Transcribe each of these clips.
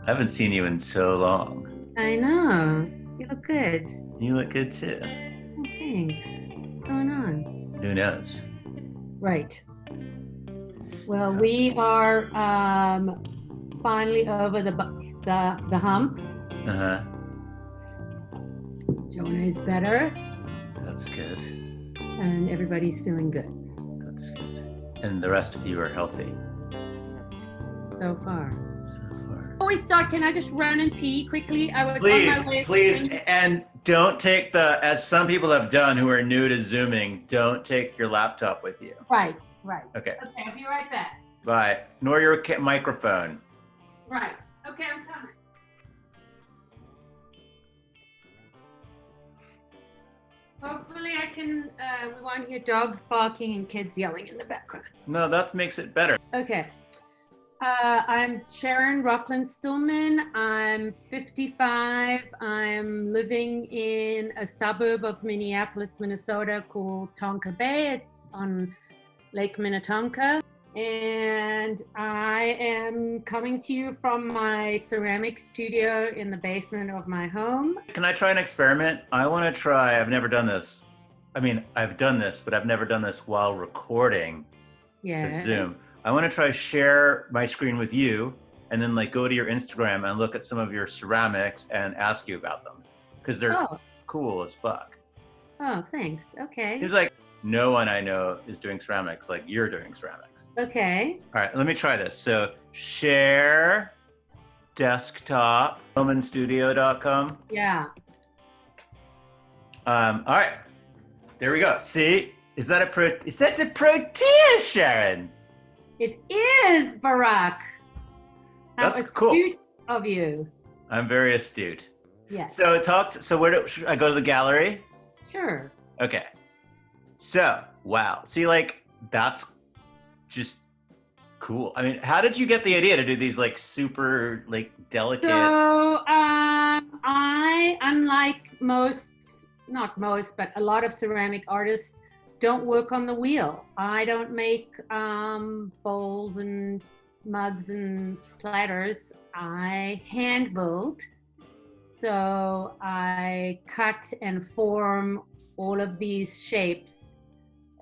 I haven't seen you in so long. I know. You look good. You look good too. Oh, thanks. What's going on? Who knows? Right. Well, we are finally over the hump. Uh-huh. Jonah is better, That's good. and everybody's feeling good That's good. And the rest of you are healthy so far. so far. Before we start, can I just run and pee quickly? I was on Please, my way. please, and don't take as some people have done who are new to Zooming, don't take your laptop with you. Right, right. Okay, Okay, I'll be right back. bye. Nor your microphone. Right. Okay, I'm coming. Hopefully I can, we won't hear dogs barking and kids yelling in the background. No, that makes it better. Okay. I'm Sharon Stillman. I'm 55. I'm living in a suburb of Minneapolis, Minnesota called Tonka Bay. It's on Lake Minnetonka. And I am coming to you from my ceramic studio in the basement of my home. Can I try an experiment? I want to try, I've never done this. I mean, I've done this, but I've never done this while recording a Zoom. I want to try share my screen with you and then like go to your Instagram and look at some of your ceramics and ask you about them because they're cool as fuck. Oh, thanks. Okay. Seems like no one I know is doing ceramics like you're doing ceramics. Okay. All right, let me try this. So share desktop, romanstudio.com. Yeah. All right, there we go. See, is that a protea, Sharon? It is, Barack. How That's astute cool of you. I'm very astute. Yes. So where should I go to the gallery? Sure. Okay. So, wow. See, like, that's just cool. I mean, how did you get the idea to do these like super like delicate? So, I, unlike not most, but a lot of ceramic artists, don't work on the wheel. I don't make bowls and mugs and platters. I hand build. So I cut and form all of these shapes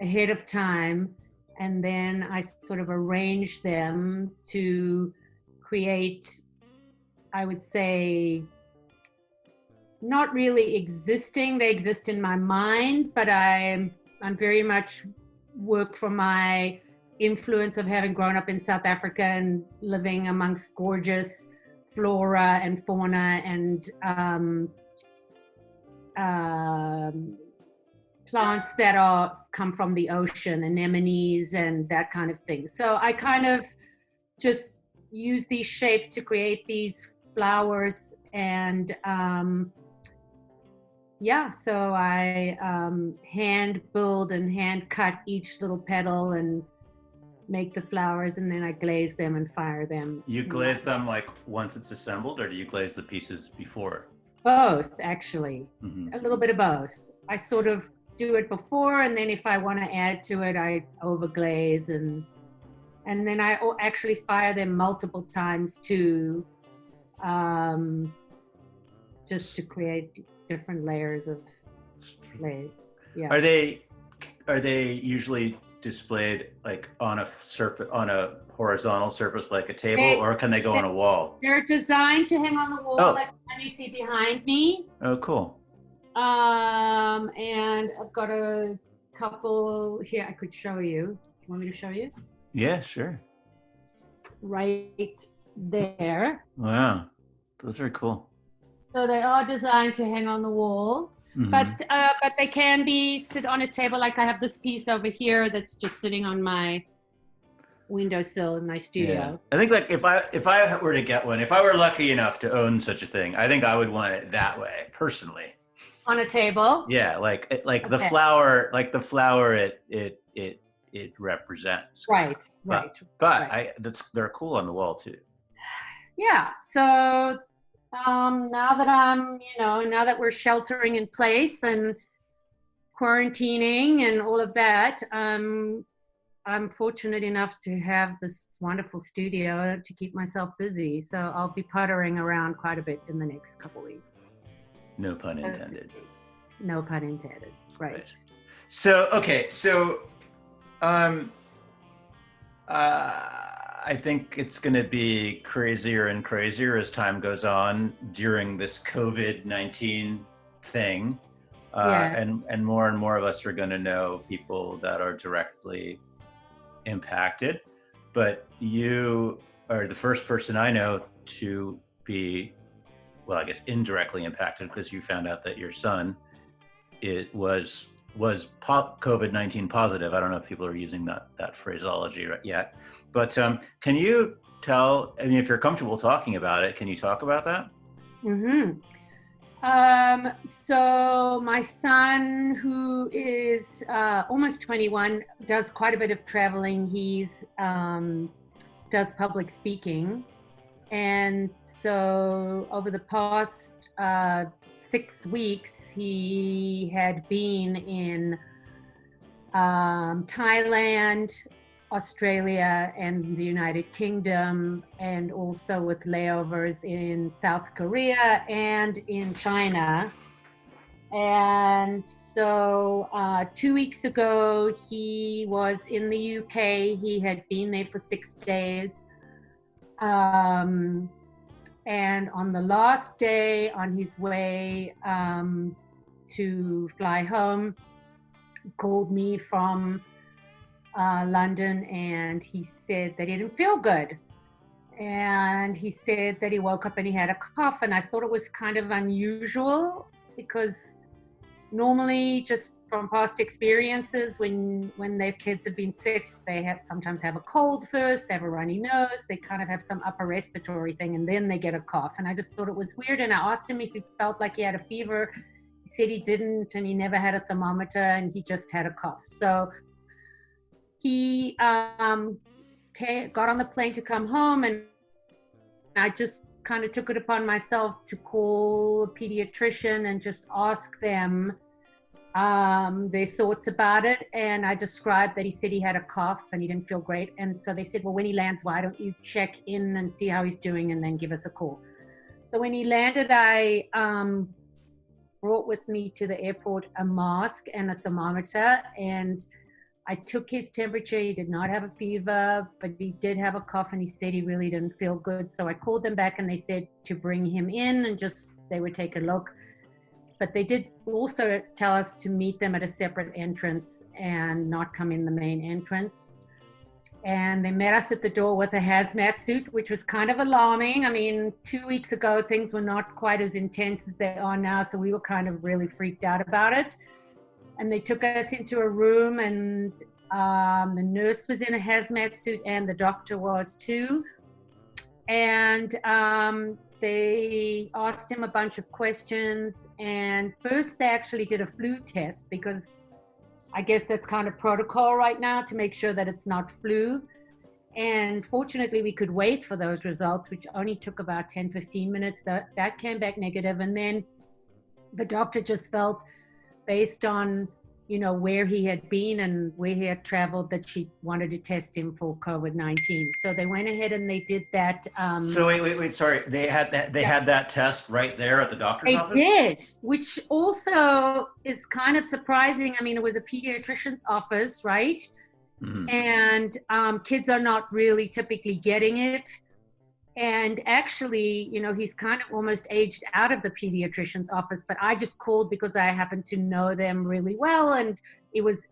ahead of time, and then I sort of arrange them to create, I would say, not really existing. They exist in my mind, but I'm very much work from my influence of having grown up in South Africa and living amongst gorgeous flora and fauna and plants that come from the ocean, anemones and that kind of thing. So I kind of just use these shapes to create these flowers and so I hand build and hand cut each little petal and make the flowers, and then I glaze them and fire them. You glaze them like once it's assembled, or do you glaze the pieces before? Both, actually. Mm-hmm. A little bit of both. I sort of do it before, and then if I want to add to it, I overglaze, and then I actually fire them multiple times too, just to create different layers of glaze. Yeah. Are they usually displayed like on a horizontal surface like a table, or can they go on a wall? They're designed to hang on the wall, like you see behind me. Oh, cool. And I've got a couple here I could show you. Want me to show you? Yeah, sure. Right there. Wow, those are cool. So they are designed to hang on the wall, but they can be sit on a table. Like I have this piece over here that's just sitting on my windowsill in my studio. Yeah. I think like if I were to get one, if I were lucky enough to own such a thing, I think I would want it that way personally. On a table. Yeah, like the flower, it represents. Right. They're cool on the wall too. Yeah. So. Now that we're sheltering in place and quarantining and all of that, I'm fortunate enough to have this wonderful studio to keep myself busy. So I'll be puttering around quite a bit in the next couple of weeks. No pun intended. No pun intended. Right. So, okay. So, I think it's going to be crazier and crazier as time goes on during this COVID-19 thing. And more of us are going to know people that are directly impacted. But you are the first person I know to be, well, I guess indirectly impacted, because you found out that your son was COVID-19 positive. I don't know if people are using that phraseology yet, but can you tell, I mean, if you're comfortable talking about it, can you talk about that? Mm-hmm. So my son, who is almost 21, does quite a bit of traveling. He's does public speaking. And so over the past 6 weeks, he had been in Thailand, Australia, and the United Kingdom, and also with layovers in South Korea and in China. And so 2 weeks ago, he was in the UK. He had been there for 6 days. And on the last day, on his way to fly home, he called me from London, and he said that he didn't feel good. And he said that he woke up and he had a cough, and I thought it was kind of unusual, because normally, just from past experiences, when their kids have been sick, they sometimes have a cold first, they have a runny nose, they kind of have some upper respiratory thing, and then they get a cough. And I just thought it was weird, and I asked him if he felt like he had a fever. He said he didn't, and he never had a thermometer, and he just had a cough. So he got on the plane to come home, and I just kind of took it upon myself to call a pediatrician and just ask them their thoughts about it. And I described that he said he had a cough and he didn't feel great. And so they said, well, when he lands, why don't you check in and see how he's doing and then give us a call? So when he landed, I brought with me to the airport a mask and a thermometer, and I took his temperature. He did not have a fever, but he did have a cough, and he said he really didn't feel good. So I called them back, and they said to bring him in and they would take a look. But they did also tell us to meet them at a separate entrance and not come in the main entrance. And they met us at the door with a hazmat suit, which was kind of alarming. I mean, 2 weeks ago, things were not quite as intense as they are now, so we were kind of really freaked out about it. And they took us into a room, and the nurse was in a hazmat suit, and the doctor was too. And they asked him a bunch of questions. And first they actually did a flu test, because I guess that's kind of protocol right now to make sure that it's not flu. And fortunately, we could wait for those results, which only took about 10-15 minutes. That came back negative. And then the doctor just felt, based on, you know, where he had been and where he had traveled, that she wanted to test him for COVID-19. So they went ahead and they did that. So wait, sorry. They had that test right there at the doctor's office? They did, which also is kind of surprising. I mean, it was a pediatrician's office, right? Mm-hmm. And kids are not really typically getting it. And actually, you know, he's kind of almost aged out of the pediatrician's office, but I just called because I happen to know them really well. And it was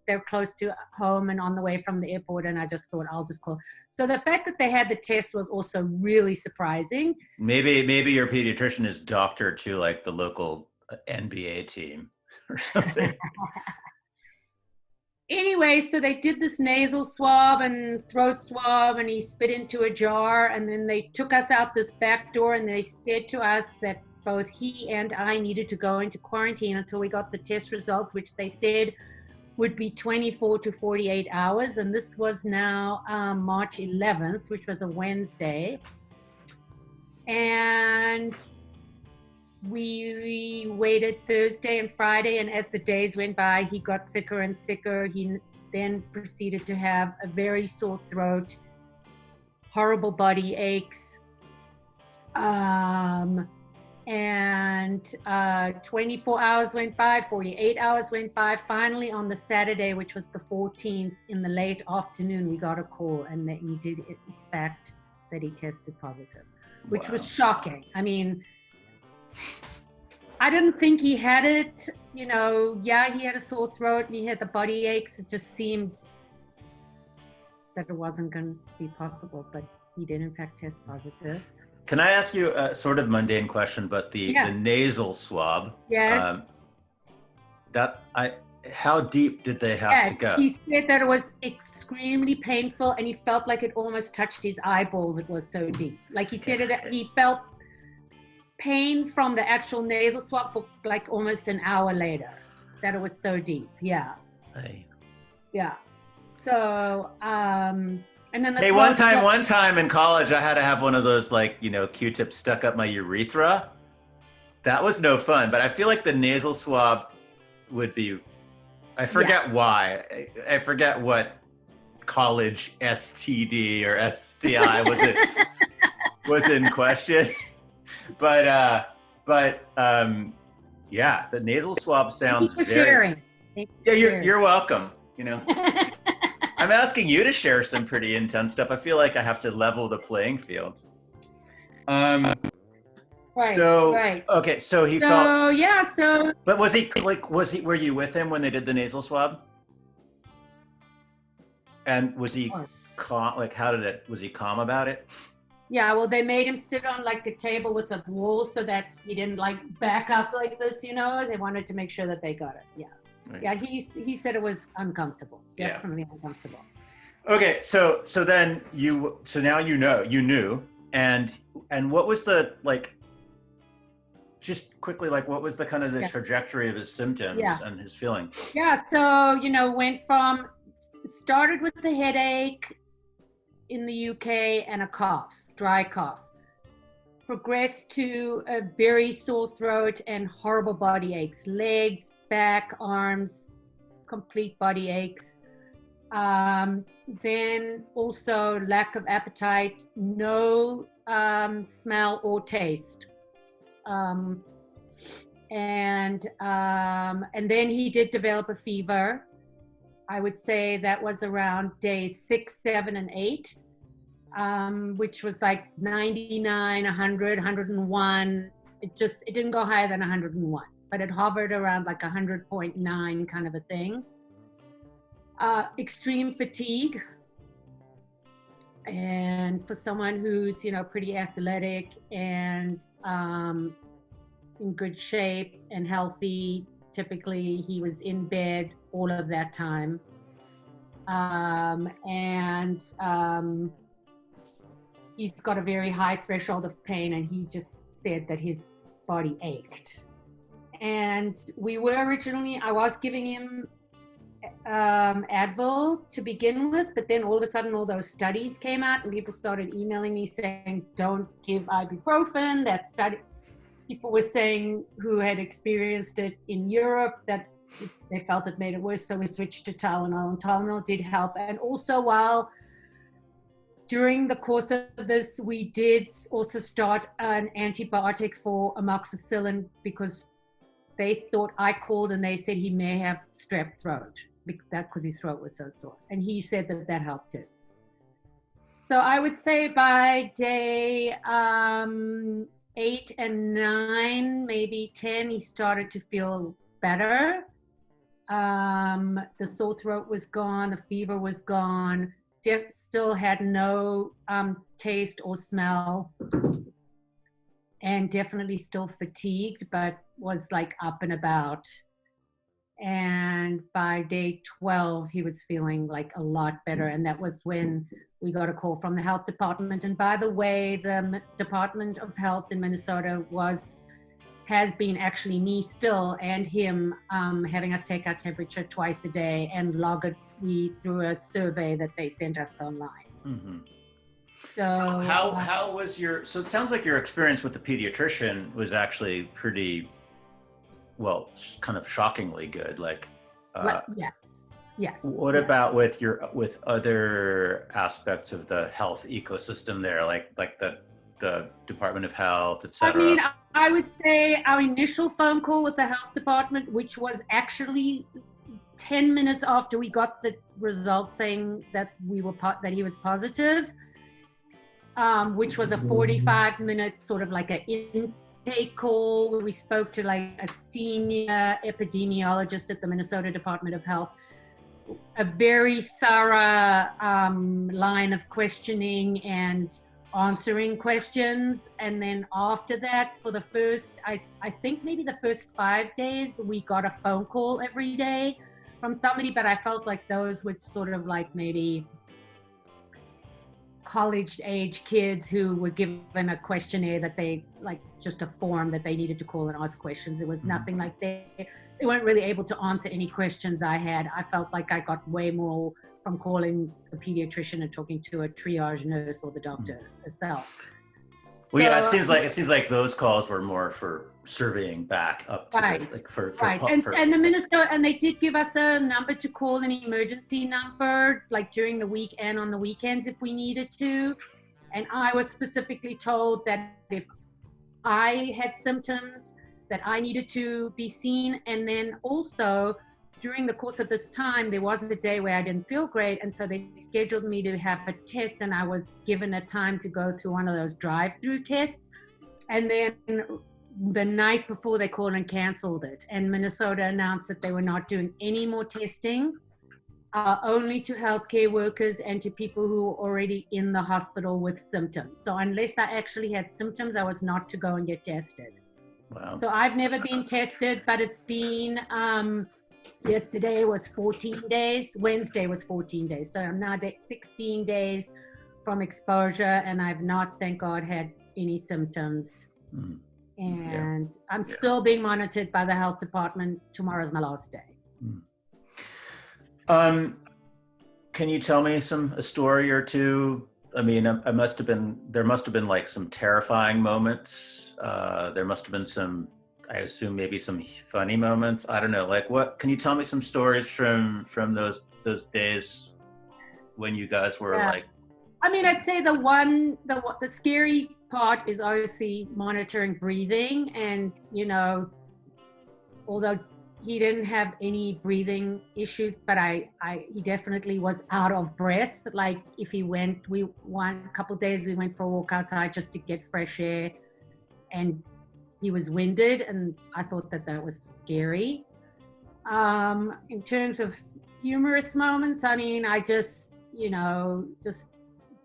they're close to home and on the way from the airport. And I just thought, I'll just call. So the fact that they had the test was also really surprising. Maybe your pediatrician is doctor to like the local NBA team or something. Anyway, so they did this nasal swab and throat swab, and he spit into a jar, and then they took us out this back door, and they said to us that both he and I needed to go into quarantine until we got the test results, which they said would be 24 to 48 hours. And this was now March 11th, which was a Wednesday. And we waited Thursday and Friday, and as the days went by, he got sicker and sicker. He then proceeded to have a very sore throat, horrible body aches, and 24 hours went by, 48 hours went by. Finally, on the Saturday, which was the 14th, in the late afternoon, we got a call, and that he did, in fact, that he tested positive, which was shocking. I mean, I didn't think he had it, you know. Yeah, he had a sore throat and he had the body aches. It just seemed that it wasn't going to be possible, but he did in fact test positive. Can I ask you a sort of mundane question, but the nasal swab? Yes. How deep did they have to go? He said that it was extremely painful and he felt like it almost touched his eyeballs. It was so deep. Like he said he felt pain from the actual nasal swab for like almost an hour later, that it was so deep. Yeah. Hey. Yeah. So, and then hey, one time in college, I had to have one of those, like, you know, Q-tips stuck up my urethra. That was no fun, but I feel like the nasal swab would be, I forget why. I forget what college STD or STI was in question. But yeah, the nasal swab sounds very. Yeah, you're welcome. You know, I'm asking you to share some pretty intense stuff. I feel like I have to level the playing field. Right. Okay, so he felt. So yeah, so. But were you with him when they did the nasal swab? And was he calm? Like, was he calm about it? Yeah, well, they made him sit on like a table with a wall so that he didn't like back up like this, you know. They wanted to make sure that they got it. Yeah, right. Yeah. He said it was uncomfortable. Definitely uncomfortable. Okay, so then now you knew, and what was the, like, just quickly, like, what was the kind of the trajectory of his symptoms and his feeling? Yeah, so started with the headache in the UK and a cough. Dry cough, progressed to a very sore throat and horrible body aches, legs, back, arms, complete body aches. Then also lack of appetite, no smell or taste. And then he did develop a fever. I would say that was around days 6, 7, and 8. Which was like 99, 100, 101. It didn't go higher than 101, but it hovered around like 100.9 kind of a thing. Extreme fatigue. And for someone who's, you know, pretty athletic and in good shape and healthy, typically he was in bed all of that time. He's got a very high threshold of pain, and he just said that his body ached. And I was giving him Advil to begin with, but then all of a sudden all those studies came out and people started emailing me saying, don't give ibuprofen. That study, people were saying who had experienced it in Europe that they felt it made it worse, so we switched to Tylenol, and Tylenol did help. And also during the course of this, we did also start an antibiotic for amoxicillin because they thought, I called and they said he may have strep throat because his throat was so sore. And he said that helped too. So I would say by day 8 and 9, maybe 10, he started to feel better. The sore throat was gone, the fever was gone. Still had no taste or smell, and definitely still fatigued, but was like up and about. And by day 12, he was feeling like a lot better. And that was when we got a call from the health department. And by the way, the Department of Health in Minnesota has been actually me still and him having us take our temperature twice a day and log it through a survey that they sent us online. Mm-hmm. So how was so it sounds like your experience with the pediatrician was actually pretty, well, kind of shockingly good. Like, yes. Yes. What yes. about with other aspects of the health ecosystem there, like the Department of Health, et I mean, cetera? I would say our initial phone call with the health department, which was actually 10 minutes after we got the result saying that that he was positive, which was a 45-minute sort of like an intake call where we spoke to like a senior epidemiologist at the Minnesota Department of Health. A very thorough line of questioning and answering questions. And then after that, for the first, I think maybe the first 5 days, we got a phone call every day from somebody, but I felt like those were sort of like maybe college age kids who were given a questionnaire that they like, just a form that they needed to call and ask questions. It was nothing like they weren't really able to answer any questions I had. I felt like I got way more from calling a pediatrician and talking to a triage nurse or the doctor herself. Well, yeah, it seems like those calls were more for surveying back up to right, the, like for and the Minnesota, and they did give us a number to call, an emergency number, like during the week and on the weekends if we needed to. And I was specifically told that if I had symptoms that I needed to be seen. And then also during the course of this time, there was a day where I didn't feel great. And so they scheduled me to have a test, and I was given a time to go through one of those drive-through tests. And then the night before, they called and canceled it. And Minnesota announced that they were not doing any more testing, only to healthcare workers and to people who were already in the hospital with symptoms. So unless I actually had symptoms, I was not to go and get tested. Wow. So I've never been tested, but it's been, yesterday was 14 days, Wednesday was 14 days. So I'm now 16 days from exposure, and I've not, thank God, had any symptoms. And I'm still being monitored by the health department. Tomorrow's my last day. Can you tell me a story or two? I mean, there must have been like some terrifying moments. There must have been some, I assume maybe some funny moments. I don't know. Like what, can you tell me some stories from those days when you guys were like? I mean, I'd say the scary part is obviously monitoring breathing, and, you know, although he didn't have any breathing issues, but he definitely was out of breath. Like if he went, a couple of days we went for a walk outside just to get fresh air, and he was winded, and I thought that was scary. In terms of humorous moments, I mean, I just, you know, just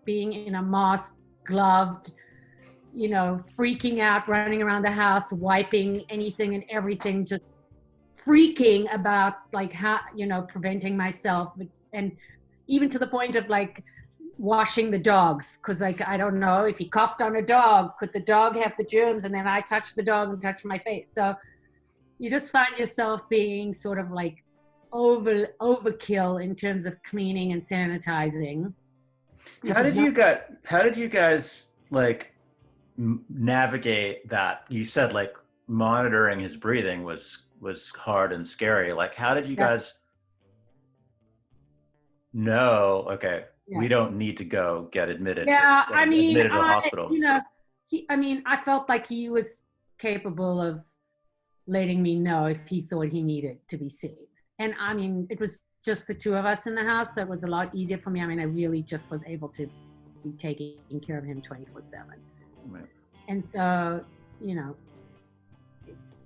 being in a mask, gloved, you know, freaking out, running around the house, wiping anything and everything, just freaking about like how, you know, preventing myself, and even to the point of like washing the dogs, because like I don't know if he coughed on a dog, could the dog have the germs, and then I touched the dog and touched my face. So you just find yourself being sort of like overkill in terms of cleaning and sanitizing. How did you guys like navigate that? You said like monitoring his breathing was hard and scary. Like, how did you guys know, okay, we don't need to go get admitted to the hospital? You know, I felt like he was capable of letting me know if he thought he needed to be seen. And I mean, it was just the two of us in the house, so it was a lot easier for me. I mean, I really just was able to be taking care of him 24/7. Right. And so, you know,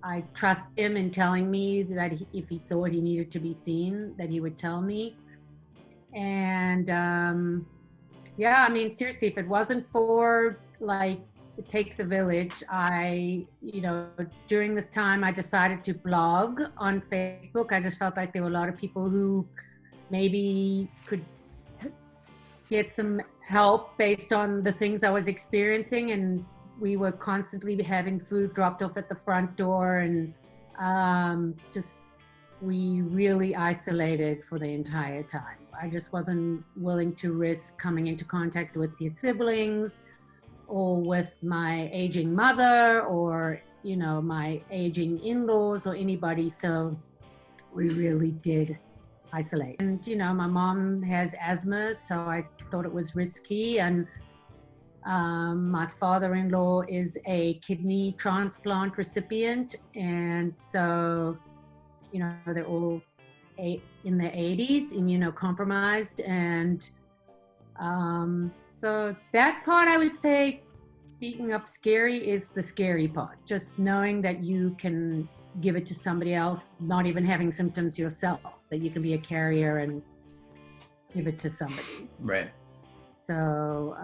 I trust him in telling me that if he thought he needed to be seen, that he would tell me. And yeah, I mean, seriously, if it wasn't for like, it takes a village, you know, during this time, I decided to blog on Facebook. I just felt like there were a lot of people who maybe could get some help based on the things I was experiencing. And we were constantly having food dropped off at the front door, and we really isolated for the entire time. I just wasn't willing to risk coming into contact with his siblings or with my aging mother, or, you know, my aging in-laws or anybody. So we really did isolate. And, my mom has asthma, so I thought it was risky. And my father-in-law is a kidney transplant recipient. And so, they're all in their 80s, immunocompromised. And so that part, I would say, speaking of scary, is the scary part. Just knowing that you can give it to somebody else, not even having symptoms yourself, that you can be a carrier and give it to somebody. Right. So,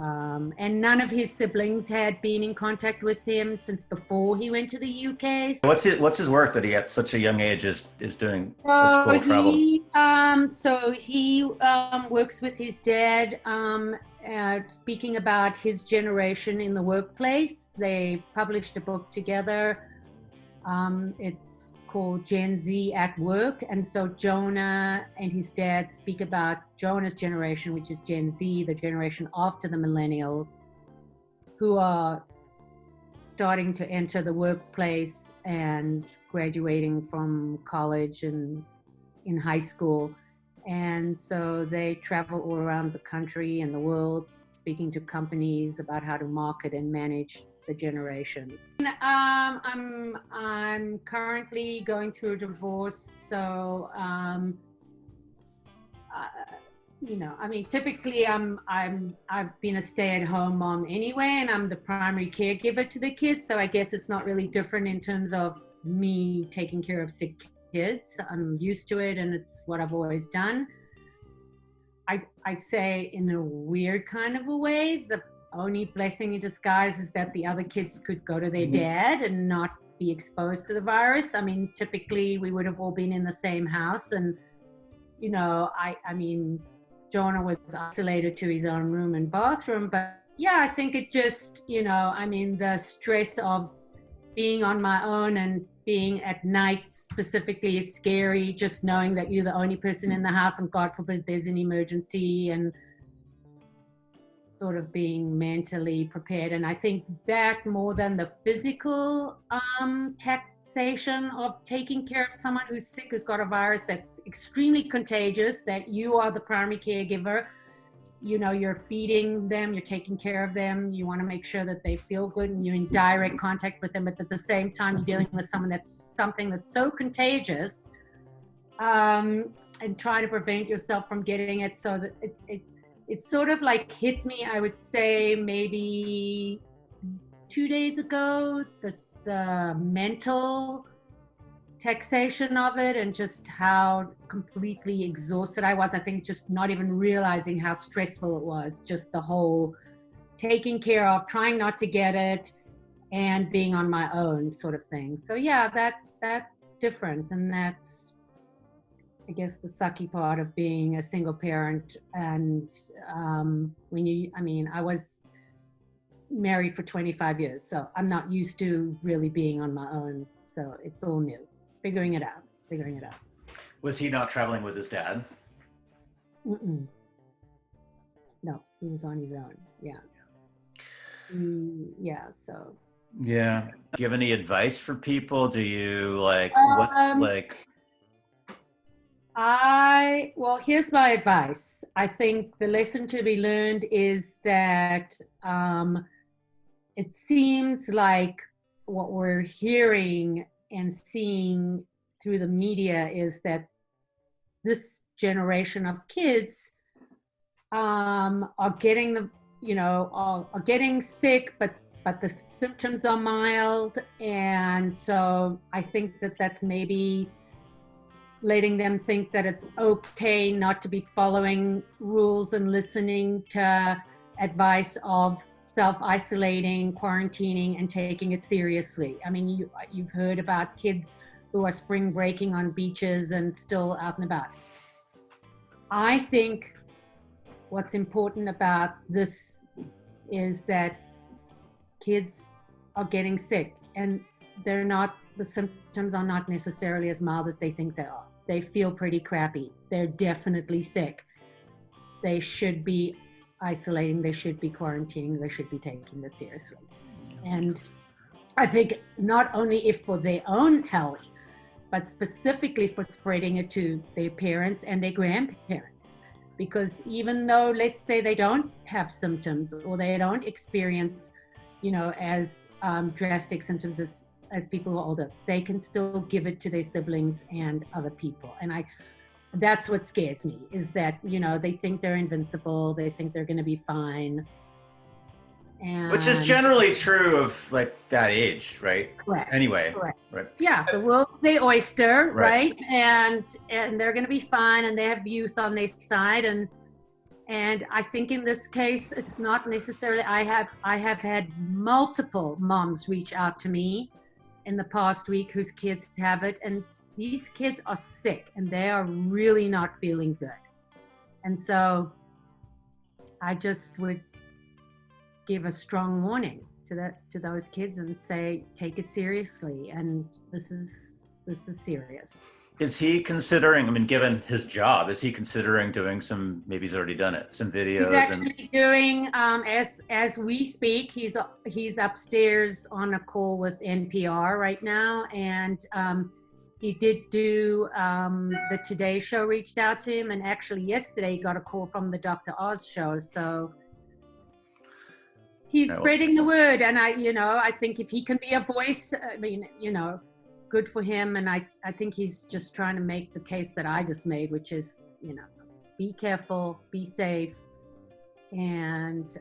and none of his siblings had been in contact with him since before he went to the UK. What's his work that he at such a young age is doing such cool travel? So he works with his dad, speaking about his generation in the workplace. They've published a book together. It's called Gen Z at Work. And so Jonah and his dad speak about Jonah's generation, which is Gen Z, the generation after the millennials, who are starting to enter the workplace and graduating from college and in high school. And so they travel all around the country and the world, speaking to companies about how to market and manage the generations. I'm currently going through a divorce, so typically I've been a stay-at-home mom anyway, and I'm the primary caregiver to the kids. So I guess it's not really different in terms of me taking care of sick kids. I'm used to it, and it's what I've always done. I'd say in a weird kind of a way, the only blessing in disguise is that the other kids could go to their dad and not be exposed to the virus. I mean, typically we would have all been in the same house, and Jonah was isolated to his own room and bathroom, but yeah, I think it just, the stress of being on my own and being at night specifically is scary, just knowing that you're the only person in the house and God forbid there's an emergency, and sort of being mentally prepared. And I think that more than the physical taxation of taking care of someone who's sick, who's got a virus that's extremely contagious, that you are the primary caregiver, you're feeding them, you're taking care of them, you want to make sure that they feel good, and you're in direct contact with them, but at the same time you're dealing with something that's so contagious, and trying to prevent yourself from getting it. So that it sort of like hit me, I would say maybe 2 days ago, the mental taxation of it, and just how completely exhausted I was. I think just not even realizing how stressful it was, just the whole taking care of, trying not to get it, and being on my own sort of thing. So yeah, that's different, and that's, I guess, the sucky part of being a single parent. And I was married for 25 years, so I'm not used to really being on my own. So it's all new, figuring it out. Was he not traveling with his dad? No, he was on his own. Yeah. So. Yeah. Do you have any advice for people? Do you Well, here's my advice. I think the lesson to be learned is that it seems like what we're hearing and seeing through the media is that this generation of kids are getting are getting sick, but the symptoms are mild. And so I think that's maybe letting them think that it's okay not to be following rules and listening to advice of self-isolating, quarantining, and taking it seriously. I mean, you've heard about kids who are spring breaking on beaches and still out and about. I think what's important about this is that kids are getting sick, and the symptoms are not necessarily as mild as they think they are. They feel pretty crappy. They're definitely sick. They should be isolating, they should be quarantining, they should be taking this seriously. And I think not only if for their own health, but specifically for spreading it to their parents and their grandparents. Because even though, let's say they don't have symptoms or they don't experience, as drastic symptoms as people who are older, they can still give it to their siblings and other people. And that's what scares me, is that, they think they're invincible. They think they're going to be fine. And which is generally true of like that age, right? Correct. Anyway. Correct. Right. Yeah, the world's their oyster, right? And they're going to be fine, and they have youth on their side. And I think in this case, it's not necessarily. I have had multiple moms reach out to me in the past week whose kids have it, and these kids are sick and they are really not feeling good. And so I just would give a strong warning to those kids and say, take it seriously, and this is serious. Is he considering, given his job, is he considering doing some, maybe he's already done it, some videos? He's actually doing, as we speak, he's upstairs on a call with NPR right now, and he did do, the Today Show reached out to him, and actually yesterday he got a call from the Dr. Oz show, so he's spreading the word. And I think if he can be a voice, good for him. And I think he's just trying to make the case that I just made, which is, be careful, be safe, and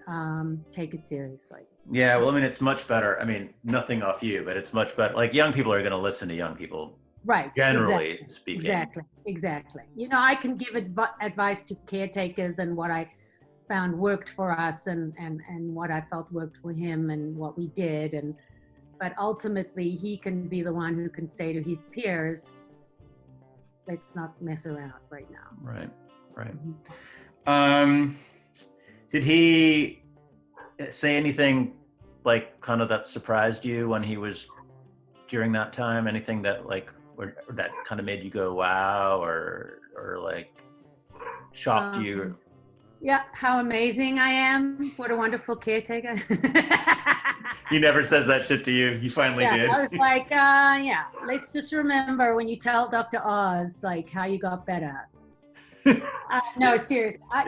take it seriously. Yeah, well, it's much better. Nothing off you, but it's much better. Like, young people are going to listen to young people. Right. Generally speaking. Exactly. I can give advice to caretakers and what I found worked for us and what I felt worked for him and what we did. But ultimately he can be the one who can say to his peers, let's not mess around right now. Right. Mm-hmm. Did he say anything like kind of that surprised you when he was during that time? Anything that like, or that kind of made you go, wow, or like shocked you? Yeah, how amazing I am. What a wonderful caretaker. He never says that shit to you. He finally did. I was like, let's just remember when you tell Dr. Oz, like, how you got better. No, seriously. I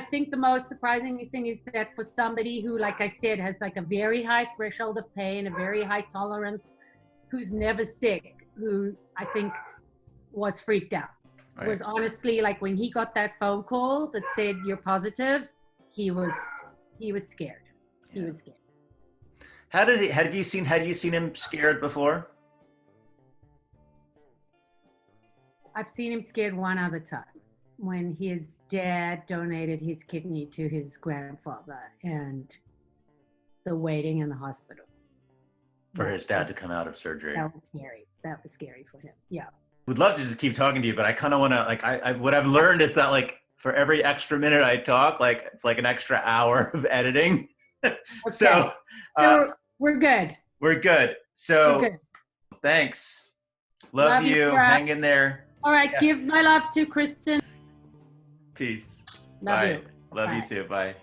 think the most surprising thing is that for somebody who, like I said, has like a very high threshold of pain, a very high tolerance, who's never sick, who I think was freaked out. Right. Was honestly, like, when he got that phone call that said you're positive, he was scared. He was scared. Had you seen him scared before? I've seen him scared one other time, when his dad donated his kidney to his grandfather and the waiting in the hospital. For his dad to come out of surgery. That was scary. That was scary for him. Yeah. Would love to just keep talking to you, but I kind of want to, like, what I've learned is that, like, for every extra minute I talk, like, it's like an extra hour of editing. Okay. So we're good. We're good. So thanks. Love you. Hang in there. All right. Yeah. Give my love to Kristen. Peace. Love Bye. you. Love Bye. you too. Bye.